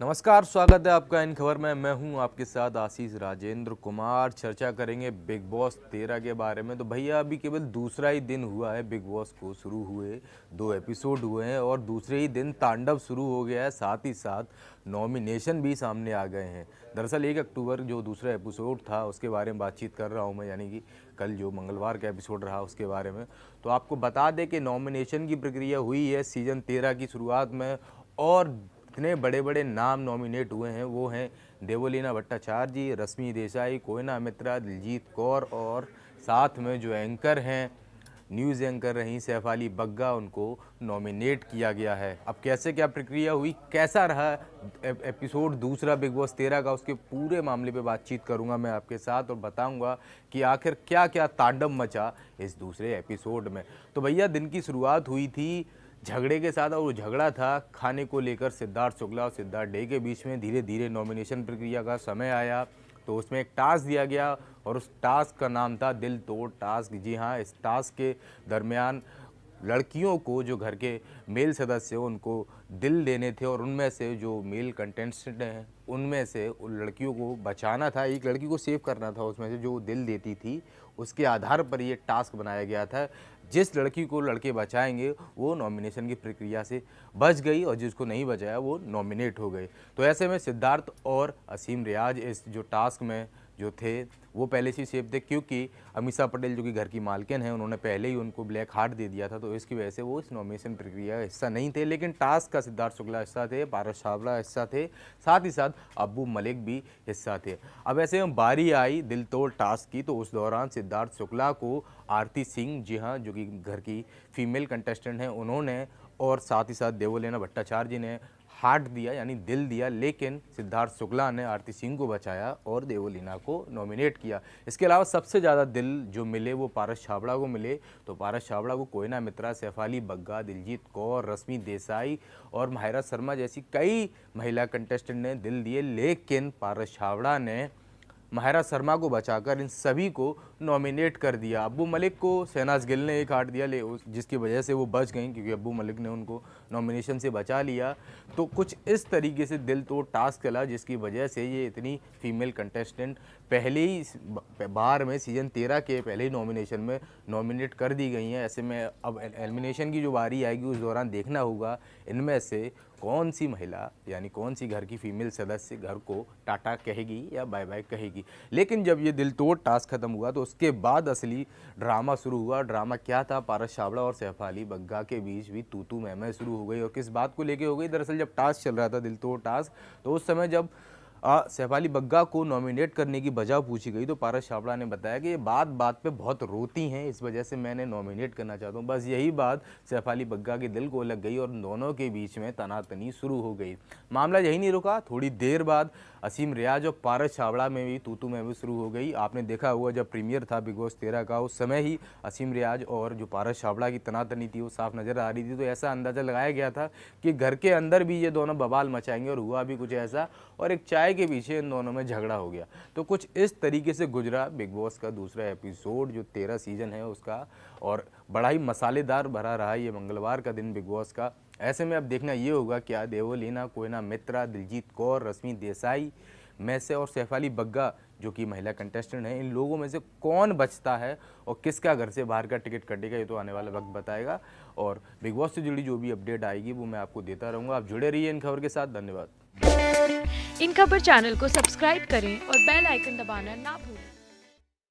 नमस्कार, स्वागत है आपका इन खबर में। मैं हूं आपके साथ आशीष राजेंद्र कुमार। चर्चा करेंगे बिग बॉस 13 के बारे में। तो भैया अभी केवल दूसरा ही दिन हुआ है बिग बॉस को शुरू हुए, 2 एपिसोड हुए हैं और दूसरे ही दिन तांडव शुरू हो गया है। साथ ही साथ नॉमिनेशन भी सामने आ गए हैं। दरअसल 1 अक्टूबर जो दूसरा एपिसोड था उसके बारे में बातचीत कर रहा हूँ मैं, यानी कि कल जो मंगलवार का एपिसोड रहा उसके बारे में। तो आपको बता दें कि नॉमिनेशन की प्रक्रिया हुई है सीजन 13 की शुरुआत में, और इतने बड़े बड़े नाम नॉमिनेट हुए हैं वो हैं देवोलीना भट्टाचार्य जी, रश्मि देसाई, कोयना मित्रा, दिलजीत कौर, और साथ में जो एंकर हैं, न्यूज़ एंकर रहीं सैफाली बग्गा, उनको नॉमिनेट किया गया है। अब कैसे क्या प्रक्रिया हुई, कैसा रहा एपिसोड दूसरा बिग बॉस 13 का, उसके पूरे मामले पे बातचीत करूंगा मैं आपके साथ और बताऊंगा कि आखिर क्या क्या तांडव मचा इस दूसरे एपिसोड में। तो भैया दिन की शुरुआत हुई थी झगड़े के साथ, और वो झगड़ा था खाने को लेकर सिद्धार्थ शुक्ला और सिद्धार्थ डे के बीच में। धीरे धीरे नॉमिनेशन प्रक्रिया का समय आया तो उसमें एक टास्क दिया गया और उस टास्क का नाम था दिल तोड़ टास्क। जी हाँ, इस टास्क के दरमियान लड़कियों को, जो घर के मेल सदस्य हैं, उनको दिल देने थे और उनमें से जो मेल कंटेस्टेंट हैं उनमें से उन लड़कियों को बचाना था, एक लड़की को सेव करना था उसमें से जो दिल देती थी। उसके आधार पर ये टास्क बनाया गया था। जिस लड़की को लड़के बचाएंगे वो नॉमिनेशन की प्रक्रिया से बच गई और जिसको नहीं बचाया वो नॉमिनेट हो गए। तो ऐसे में सिद्धार्थ और असीम रियाज इस जो टास्क में जो थे वो पहले से सेफ थे, क्योंकि अमीषा पटेल जो कि घर की मालकिन है उन्होंने पहले ही उनको ब्लैक हार्ट दे दिया था। तो इसकी वजह से वो इस नॉमिनेशन प्रक्रिया का हिस्सा नहीं थे। लेकिन टास्क का सिद्धार्थ शुक्ला हिस्सा थे, पारस छाबड़ा हिस्सा थे, साथ ही साथ अब्बू मलिक भी हिस्सा थे। अब ऐसे में बारी आई दिल तोड़ टास्क की, तो उस दौरान सिद्धार्थ शुक्ला को आरती सिंह, जी हाँ, जो कि घर की फीमेल कंटेस्टेंट हैं, उन्होंने और साथ ही साथ देवोलीना भट्टाचार्य जी ने हार्ट दिया यानी दिल दिया। लेकिन सिद्धार्थ शुक्ला ने आरती सिंह को बचाया और देवोलीना को नॉमिनेट किया। इसके अलावा सबसे ज़्यादा दिल जो मिले वो पारस छाबड़ा को मिले। तो पारस छाबड़ा को कोयना मित्रा, सैफाली बग्गा, दिलजीत कौर, रश्मि देसाई और माहिरा शर्मा जैसी कई महिला कंटेस्टेंट ने दिल दिए। लेकिन पारस छाबड़ा ने माहिरा शर्मा को बचाकर इन सभी को नॉमिनेट कर दिया। अब्बू मलिक को शहनाज गिल ने एक हार्ट दिया, जिसकी वजह से वो बच गई, क्योंकि अब्बू मलिक ने उनको नॉमिनेशन से बचा लिया। तो कुछ इस तरीके से दिल तोड़ टास्क चला, जिसकी वजह से ये इतनी फीमेल कंटेस्टेंट पहले ही बार में सीजन 13 के पहले ही नॉमिनेशन में नॉमिनेट कर दी गई हैं। ऐसे में अब एलिमिनेशन की जो बारी आएगी उस दौरान देखना होगा इनमें से कौन सी महिला यानी कौन सी घर की फीमेल सदस्य घर को टाटा कहेगी या बाय बाय कहेगी। लेकिन जब ये दिल तोड़ टास्क खत्म हुआ तो उसके बाद असली ड्रामा शुरू हुआ। ड्रामा क्या था, पारस छाबड़ा और सैफाली बग्गा के बीच भी तू तू मैं शुरू हो गई। और किस बात को लेके हो गई, दरअसल जब टास्क चल रहा था दिल तोड़ टास्क, तो उस समय जब सैफाली बग्गा को नॉमिनेट करने की वजह पूछी गई तो पारस छाबड़ा ने बताया कि ये बात बात पे बहुत रोती हैं, इस वजह से मैंने नॉमिनेट करना चाहता हूँ। बस यही बात सैफाली बग्गा के दिल को लग गई और दोनों के बीच में तनातनी शुरू हो गई। मामला यही नहीं रुका, थोड़ी देर बाद असीम रियाज और पारस छाबड़ा में भी तू मैं भी शुरू हो गई। आपने देखा हुआ जब प्रीमियर था बिग बॉस 13 का, उस समय ही असीम रियाज और जो पारस छाबड़ा की तनातनी थी वो साफ नज़र आ रही थी। तो ऐसा अंदाज़ा लगाया गया था कि घर के अंदर भी ये दोनों बवाल मचाएंगे, और हुआ भी कुछ ऐसा, और एक चाय के पीछे इन दोनों में झगड़ा हो गया। तो कुछ इस तरीके से गुजरा बिग बॉस का दूसरा एपिसोड जो 13 सीजन है उसका, और बड़ा ही मसालेदार भरा रहा ये मंगलवार का दिन बिग बॉस का। ऐसे में अब देखना ये होगा क्या देवोलीना, कोयना मित्रा, दिलजीत कौर, रश्मि देसाई में से और सैफाली बग्गा जो कि महिला कंटेस्टेंट हैं, इन लोगों में से कौन बचता है और किसका घर से बाहर का टिकट कटेगा, ये तो आने वाला वक्त बताएगा। और बिग बॉस से जुड़ी जो भी अपडेट आएगी वो मैं आपको देता रहूँगा। आप जुड़े रहिए इन खबर के साथ। धन्यवाद। इन खबर चैनल को सब्सक्राइब करें और बेल आइकन दबाना ना भूलें।